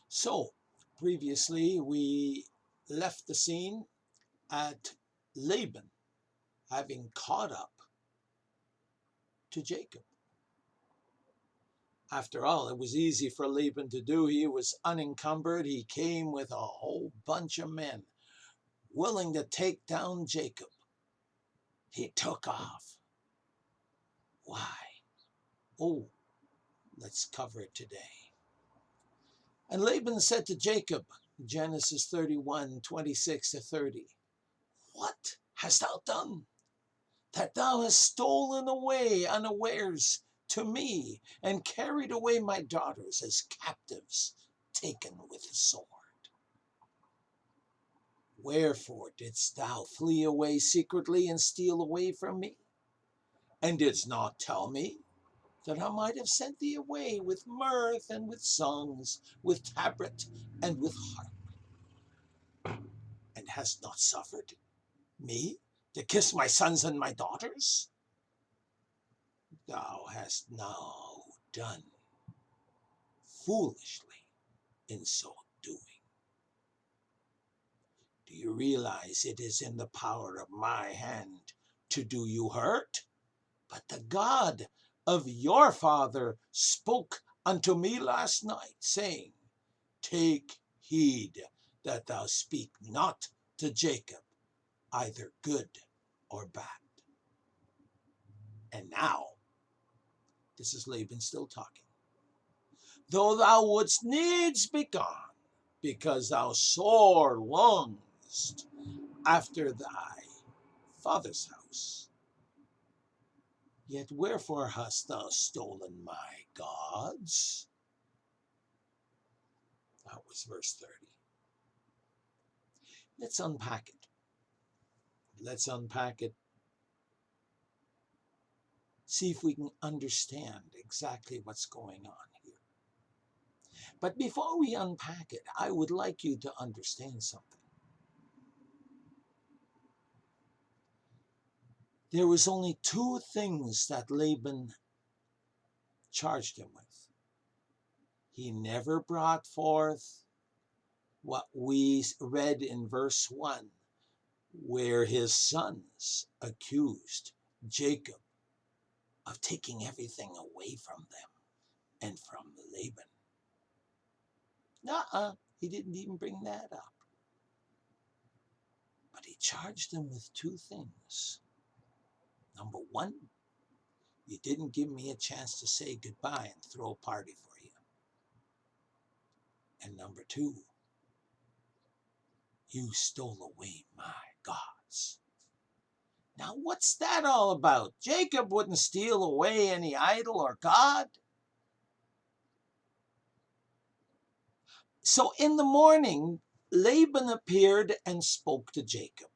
So, previously we left the scene at Laban having caught up to Jacob. After all, it was easy for Laban to do. He was unencumbered. He came with a whole bunch of men willing to take down Jacob. He took off. Why? Oh, let's cover it today. And Laban said to Jacob, Genesis 31:26-30, what hast thou done, that thou hast stolen away unawares to me, and carried away my daughters as captives taken with the sword? Wherefore didst thou flee away secretly and steal away from me? And didst not tell me that I might have sent thee away with mirth and with songs, with tabret and with harp, and hast not suffered me to kiss my sons and my daughters? Thou hast now done foolishly in so doing. Do you realize it is in the power of my hand to do you hurt? But the God of your father spoke unto me last night, saying, take heed that thou speak not to Jacob either good or bad. And now, this is Laban still talking, though thou wouldst needs be gone, because thou sore longest after thy father's house, yet wherefore hast thou stolen my gods? That was verse 30. Let's unpack it. Let's unpack it. See if we can understand exactly what's going on here. But before we unpack it, I would like you to understand something. There was only two things that Laban charged him with. He never brought forth what we read in verse 1, where his sons accused Jacob of taking everything away from them and from Laban. He didn't even bring that up. But he charged them with two things. Number one, you didn't give me a chance to say goodbye and throw a party for you. And number two, you stole away my gods. Now, what's that all about? Jacob wouldn't steal away any idol or god. So in the morning, Laban appeared and spoke to Jacob.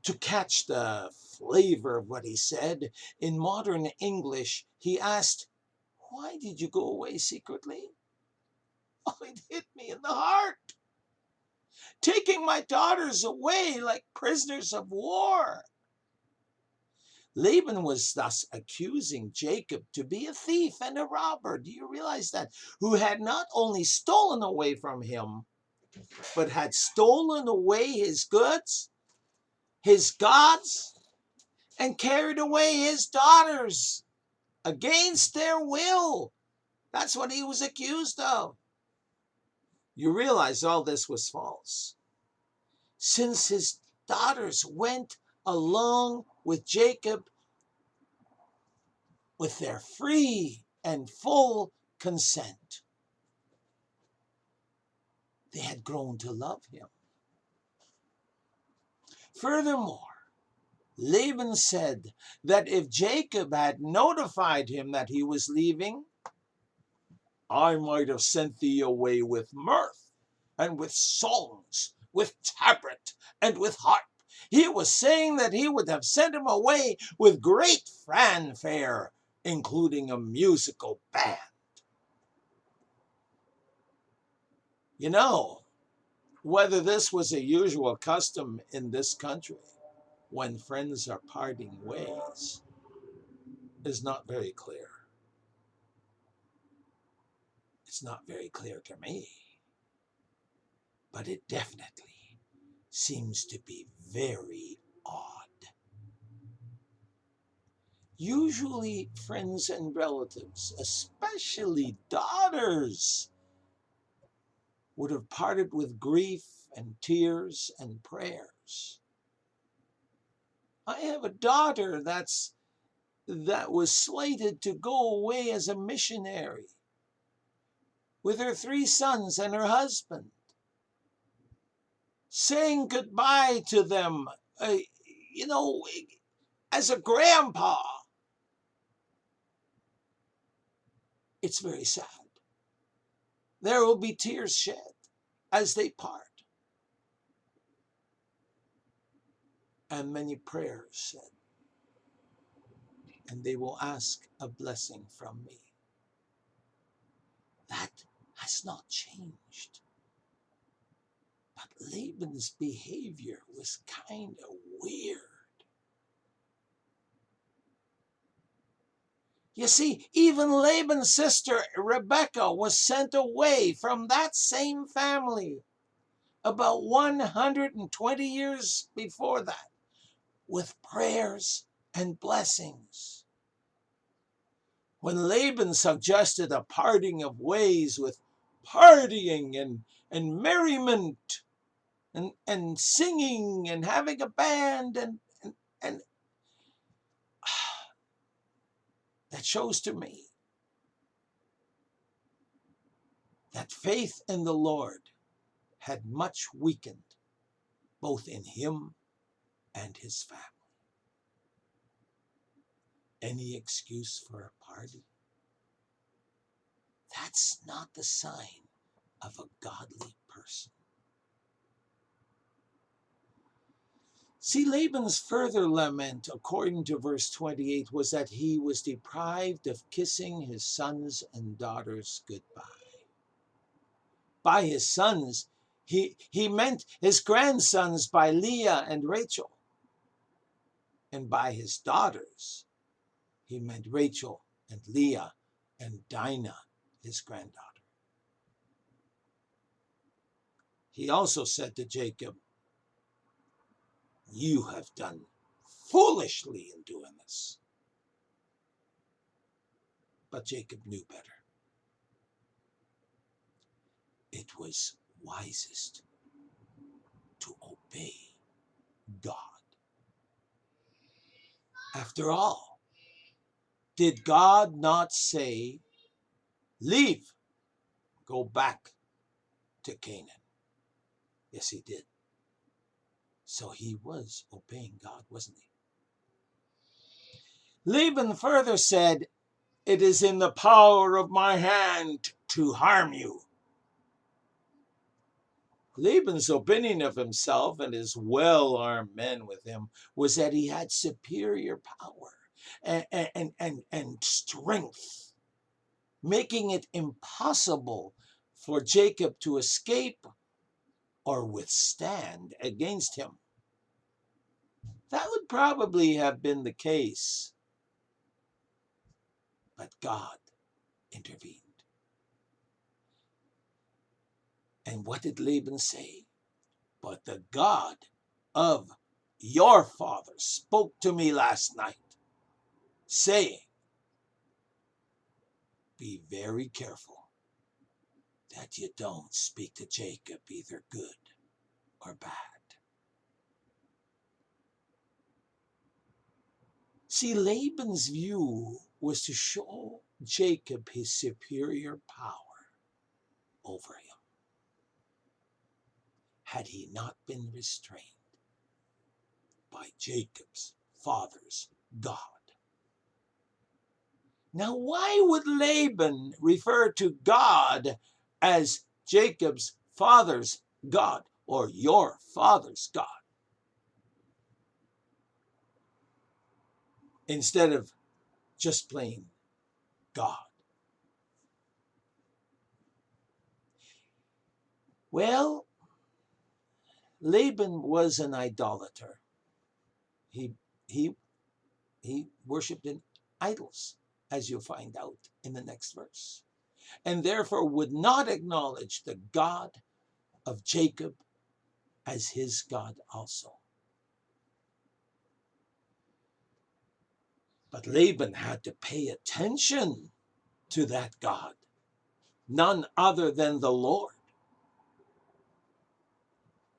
To catch the flavor of what he said, in modern English, he asked, why did you go away secretly? Oh, it hit me in the heart. Taking my daughters away like prisoners of war. Laban was thus accusing Jacob to be a thief and a robber. Do you realize that? Who had not only stolen away from him, but had stolen away his goods, his gods, and carried away his daughters against their will. That's what he was accused of. You realize all this was false. Since his daughters went along with Jacob with their free and full consent, they had grown to love him. Furthermore, Laban said that if Jacob had notified him that he was leaving, I might have sent thee away with mirth and with songs, with tabret and with harp. He was saying that he would have sent him away with great fanfare, including a musical band. You know, whether this was a usual custom in this country when friends are parting ways is not very clear. It's not very clear to me, but it definitely seems to be very odd. Usually, friends and relatives, especially daughters, would have parted with grief and tears and prayers. I have a daughter that was slated to go away as a missionary with her 3 sons and her husband, saying goodbye to them, you know, as a grandpa. It's very sad. There will be tears shed as they part, and many prayers said, and they will ask a blessing from me. That has not changed. But Laban's behavior was kind of weird. You see, even Laban's sister Rebekah was sent away from that same family about 120 years before that with prayers and blessings. When Laban suggested a parting of ways with partying and merriment and singing and having a band and that shows to me that faith in the Lord had much weakened both in him and his family. Any excuse for a party? That's not the sign of a godly person. See, Laban's further lament, according to verse 28, was that he was deprived of kissing his sons and daughters goodbye. By his sons, he meant his grandsons by Leah and Rachel. And by his daughters, he meant Rachel and Leah and Dinah, his granddaughter. He also said to Jacob, "You have done foolishly in doing this." But Jacob knew better. It was wisest to obey God. After all, did God not say, "Leave, go back to Canaan"? Yes, he did. So he was obeying God, wasn't he? Laban further said, "It is in the power of my hand to harm you." Laban's opinion of himself and his well-armed men with him was that he had superior power and strength, making it impossible for Jacob to escape or withstand against him. That would probably have been the case, but God intervened. And what did Laban say? "But the God of your father spoke to me last night, saying, be very careful that you don't speak to Jacob either good or bad." See, Laban's view was to show Jacob his superior power over him, had he not been restrained by Jacob's father's God. Now, why would Laban refer to God as Jacob's father's God or your father's God instead of just plain God? Well, Laban was an idolater. He he he worshipped in idols, as you'll find out in the next verse. and therefore would not acknowledge the God of Jacob as his God also. But Laban had to pay attention to that God, none other than the Lord.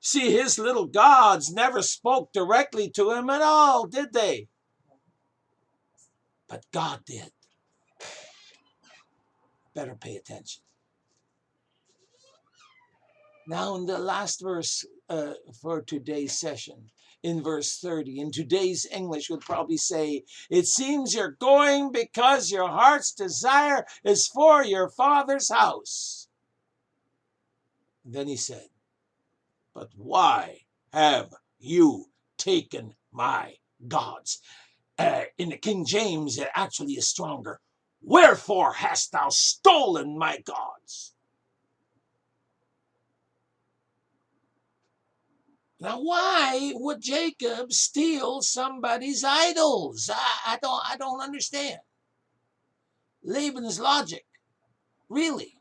See, his little gods never spoke directly to him at all, did they? But God did. Better pay attention. Now, in the last verse for today's session, in verse 30, in today's English would probably say, "It seems you're going because your heart's desire is for your father's house." And then he said, "But why have you taken my gods?" In the King James, it actually is stronger. "Wherefore hast thou stolen my gods?" Now, why would Jacob steal somebody's idols? I don't understand Laban's logic, really.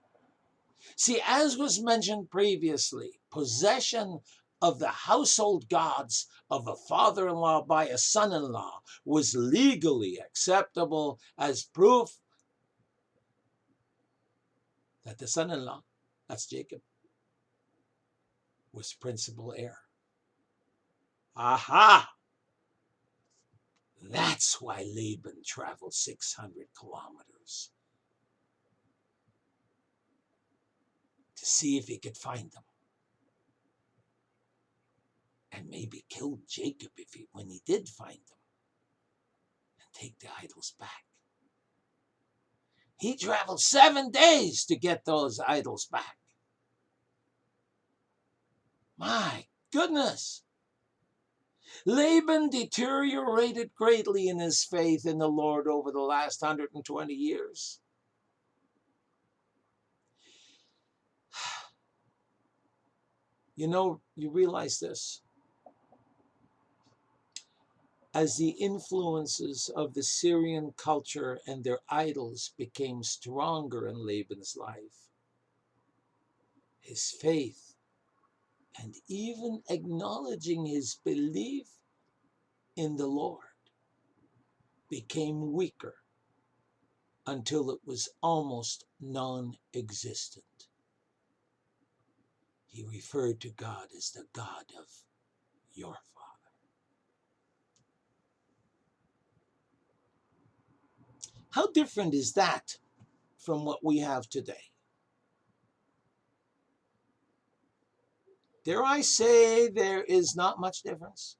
See, as was mentioned previously, possession of the household gods of a father-in-law by a son-in-law was legally acceptable as proof that the son-in-law, that's Jacob, was principal heir. Aha! That's why Laban traveled 600 kilometers to see if he could find them. And maybe kill Jacob when he did find them and take the idols back. He traveled 7 days to get those idols back. My goodness. Laban deteriorated greatly in his faith in the Lord over the last 120 years. You realize this. As the influences of the Syrian culture and their idols became stronger in Laban's life, his faith, and even acknowledging his belief in the Lord, became weaker until it was almost non-existent. He referred to God as the God of your father. How different is that from what we have today? Dare I say there is not much difference?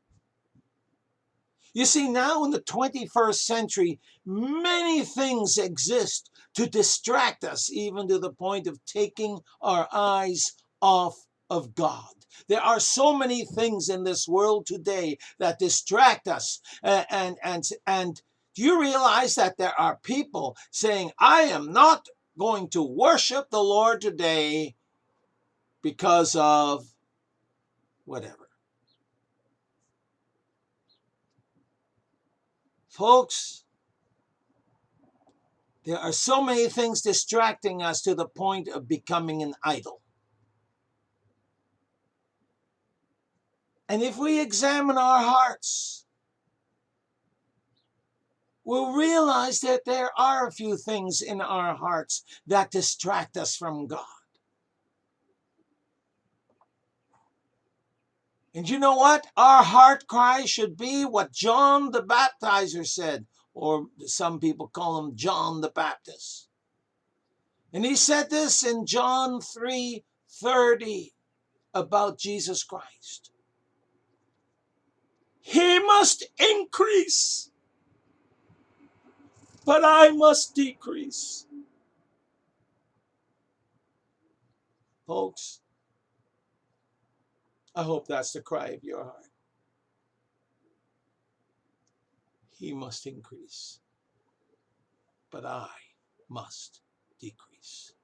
You see, now in the 21st century, many things exist to distract us, even to the point of taking our eyes off of God. There are so many things in this world today that distract us. And do you realize that there are people saying, "I am not going to worship the Lord today because of whatever"? Folks, there are so many things distracting us to the point of becoming an idol. And if we examine our hearts, we'll realize that there are a few things in our hearts that distract us from God. And you know what? Our heart cry should be what John the Baptizer said, or some people call him John the Baptist. And he said this in John 3:30 about Jesus Christ. He must increase, but I must decrease. Folks, I hope that's the cry of your heart. He must increase, but I must decrease.